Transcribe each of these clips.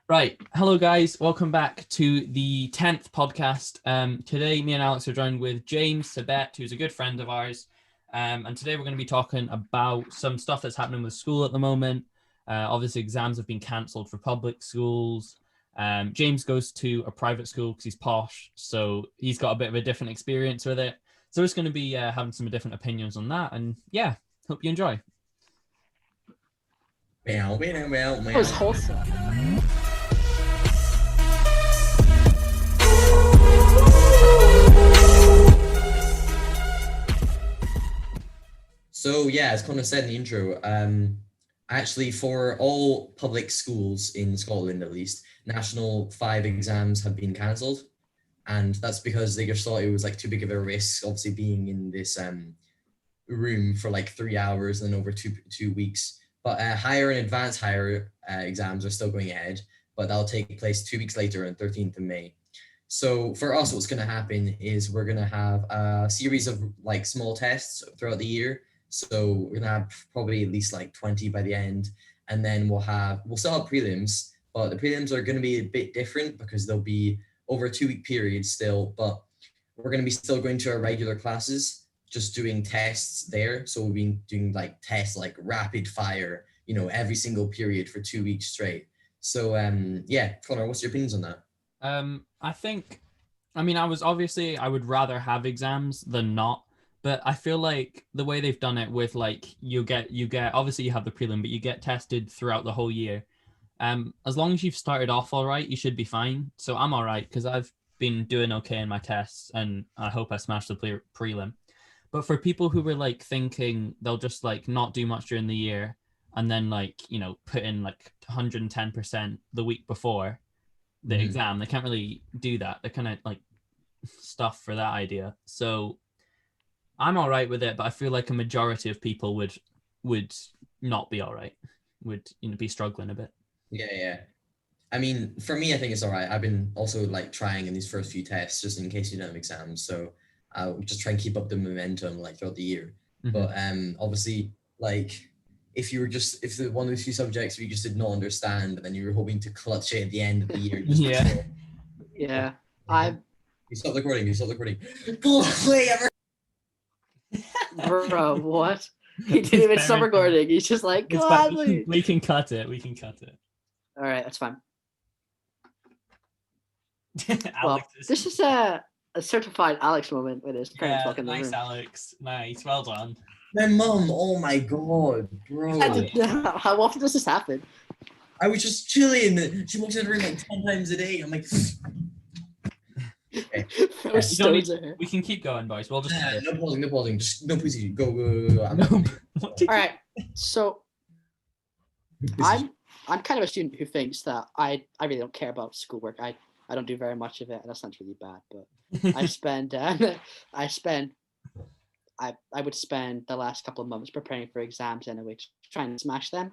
Right. Hello, guys. Welcome back to the 10th podcast. Today, me and Alex are joined with James Sabet, who's a good friend of ours. And today, we're going to be talking about some stuff that's happening with school at the moment. Obviously, exams have been cancelled for public schools. James goes to a private school because he's posh, so he's got a bit of a different experience with it. So, we're just going to be having some different opinions on that. And yeah, hope you enjoy. That was wholesome. So yeah, as Conor said in the intro, actually for all public schools in Scotland at least, National 5 exams have been cancelled. And that's because they just thought it was like too big of a risk, obviously being in this room for like 3 hours and over two weeks. But higher and advanced higher exams are still going ahead, but that'll take place 2 weeks later on 13th of May. So for us, what's going to happen is we're going to have a series of like small tests throughout the year. So we're going to have probably at least like 20 by the end. And then we'll still have prelims, but the prelims are going to be a bit different because they'll be over a 2 week period still, but we're going to be still going to our regular classes, just doing tests there. So we'll be doing like tests like rapid fire, every single period for 2 weeks straight. So yeah, Connor, what's your opinions on that? I would rather have exams than not, but I feel like the way they've done it with like you get obviously you have the prelim, but you get tested throughout the whole year. As long as you've started off all right, you should be fine. So I'm all right because I've been doing okay in my tests, and I hope I smash the prelim. But for people who were like thinking they'll just like not do much during the year and then like put in like 110% the week before the exam, they can't really do that. They're kind of like stuff for that idea. So I'm all right with it, but I feel like a majority of people would not be all right, would be struggling a bit. Yeah. I mean, for me, I think it's all right. I've been also like trying in these first few tests just in case you don't have exams. So I'll just try and keep up the momentum like throughout the year. But obviously, like if the one of those few subjects you just did not understand, and then you were hoping to clutch it at the end of the year. Yeah. You stop recording. Go away, ever. Bro, what? He didn't even stop recording. He's just like, God, we can cut it. All right, that's fine. Well, Alex this is a certified Alex moment with his parents walking in the nice, room. Alex. Nice. Well done. My mom, oh my god, bro. How often does this happen? I was just chilling. She walks in the room like 10 times a day. I'm like, Okay. We can keep going, boys. We'll just no pausing. Just no pussy. Go. All right. So I'm kind of a student who thinks that I really don't care about schoolwork. I don't do very much of it, and that sounds really bad. But I would spend the last couple of months preparing for exams anyway, trying to smash them.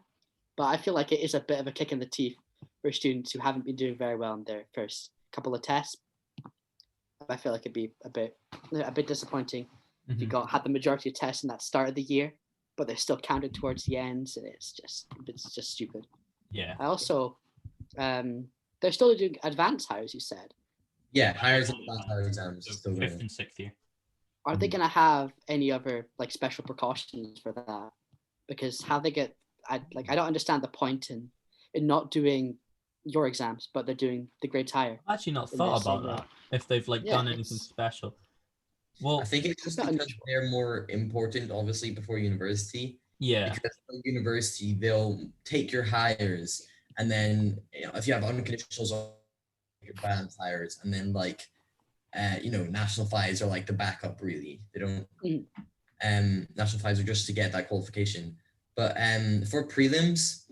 But I feel like it is a bit of a kick in the teeth for students who haven't been doing very well in their first couple of tests. I feel like it'd be a bit disappointing if you had the majority of tests in that start of the year, but they're still counted towards the ends, and it's just stupid. Yeah. I also, they're still doing advanced hires, you said. Yeah, hires and advanced hire exams. So still 5th and 6th year. Are they gonna have any other like special precautions for that? Because how they get, I don't understand the point in not doing your exams, but they're doing the grades higher. I've actually not thought about that. If they've like done anything special. Well, I think it's just because they're more important, obviously, before university. Yeah. Because for university, they'll take your hires, and then if you have unconditionals or advanced hires, and then like national fives are like the backup. Really, they don't. National fives are just to get that qualification. But for prelims,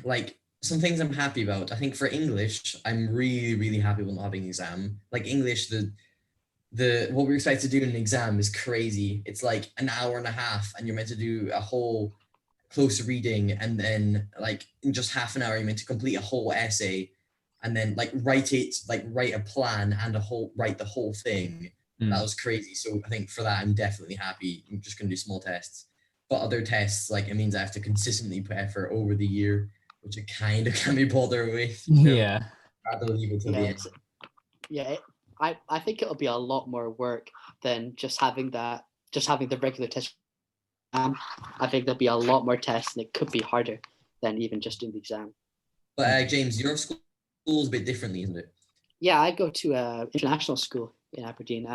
like some things I'm happy about. I think for English, I'm really, really happy with not having an exam. Like English, the what we're expected to do in an exam is crazy. It's like an hour and a half, and you're meant to do a whole close reading, and then like in just half an hour, you're meant to complete a whole essay, and then like write a plan and write the whole thing. That was crazy. So I think for that, I'm definitely happy. I'm just gonna do small tests. But other tests, like it means I have to consistently put effort over the year. which I kind of can't be bothered with. Yeah. I'd rather leave it till the Yeah, end. I think it'll be a lot more work than just having the regular test. I think there'll be a lot more tests, and it could be harder than even just doing the exam. But James, your school is a bit differently, isn't it? Yeah, I go to an international school in Aberdeen.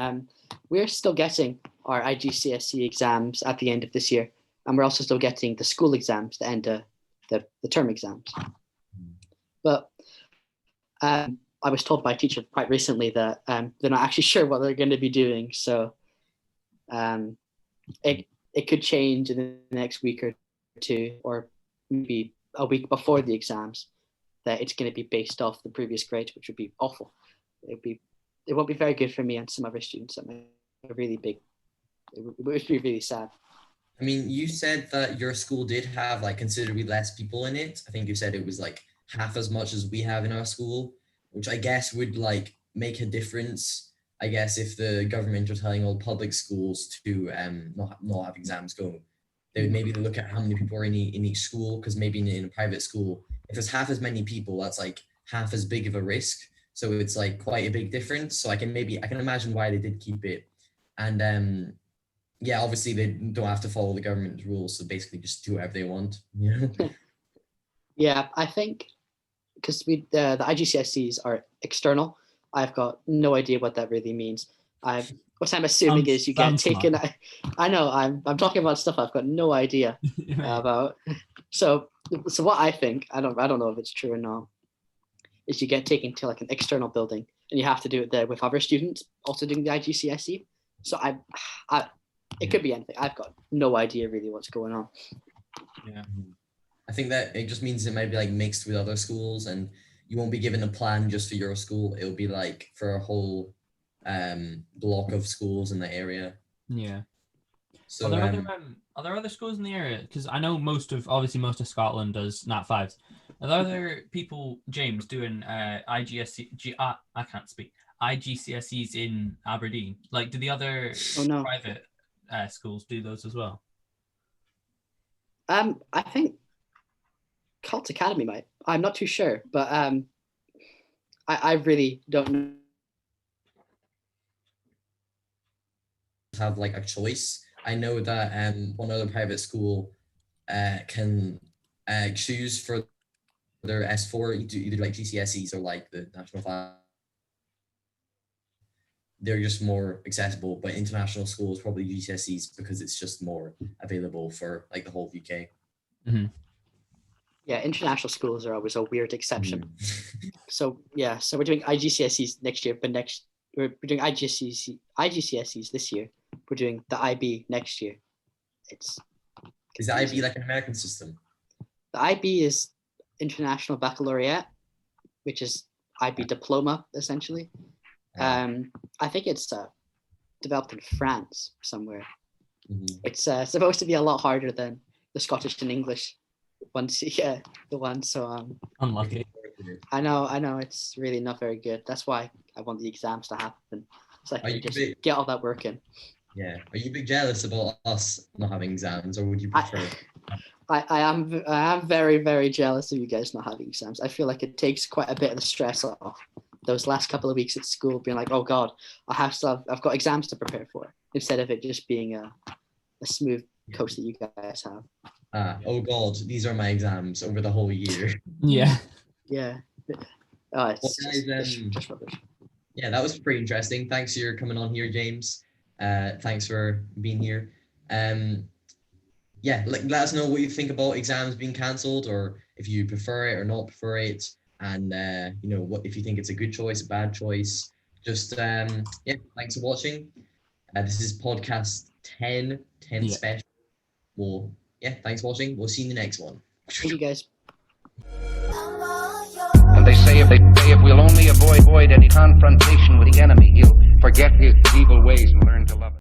We're still getting our IGCSE exams at the end of this year, and we're also still getting the school exams, the end of the term exams. But I was told by a teacher quite recently that they're not actually sure what they're going to be doing. So it could change in the next week or two, or maybe a week before the exams, that it's going to be based off the previous grade, which would be awful. It won't be very good for me and some other students. It would be really sad. I mean, you said that your school did have like considerably less people in it. I think you said it was like half as much as we have in our school, which I guess would like make a difference. I guess if the government are telling all public schools to not have exams going, they would maybe look at how many people are in each school, because maybe in a private school, if there's half as many people, that's like half as big of a risk. So it's like quite a big difference. So I can imagine why they did keep it. And yeah, obviously they don't have to follow the government's rules. So basically just do whatever they want, you know? Yeah, I think because the IGCSEs are external. I've got no idea what that really means. What I'm assuming is you get taken. I know I'm talking about stuff I've got no idea about. So what I think, I don't know if it's true or not, is you get taken to like an external building and you have to do it there with other students also doing the IGCSE. So it could be anything. I've got no idea really what's going on. Yeah. I think that it just means it might be like mixed with other schools, and you won't be given a plan just for your school. It'll be like for a whole block of schools in the area. Yeah. So are there other schools in the area? Because I know most of Scotland does Nat 5s. Are there other people, James, doing IGCSEs in Aberdeen? Like, do the other private schools do those as well? I think Cult Academy might. I'm not too sure, but I really don't know. Have like a choice. I know that one other private school can choose for their S4 either like GCSEs or like the National 5. They're just more accessible, but international schools probably GCSEs because it's just more available for like the whole UK. Mm-hmm. Yeah, international schools are always a weird exception. So we're doing IGCSEs next year, but we're doing IGCSEs this year. We're doing the IB next year. Is the IB like an American system? The IB is International Baccalaureate, which is IB diploma essentially. I think it's developed in France somewhere. Mm-hmm. It's supposed to be a lot harder than the Scottish and English ones. Yeah, the one. So unlucky. I know it's really not very good. That's why I want the exams to happen, so I can just get all that work in. Yeah. Are you a bit jealous about us not having exams, or would you prefer? I am very, very jealous of you guys not having exams. I feel like it takes quite a bit of the stress off. Those last couple of weeks at school being like, oh God, I've got exams to prepare for, instead of it just being a smooth coast that you guys have. Oh God, these are my exams over the whole year. Yeah. Yeah. Oh, it's just rubbish. Yeah, that was pretty interesting. Thanks for coming on here, James. Thanks for being here. Yeah, let us know what you think about exams being cancelled, or if you prefer it or not prefer it. And what if you think it's a good choice, a bad choice. Just thanks for watching. This is podcast 10 special. Well, thanks for watching. We'll see you in the next one. Thank you guys. And they say if we'll only avoid any confrontation with the enemy, he'll forget his evil ways and learn to love it.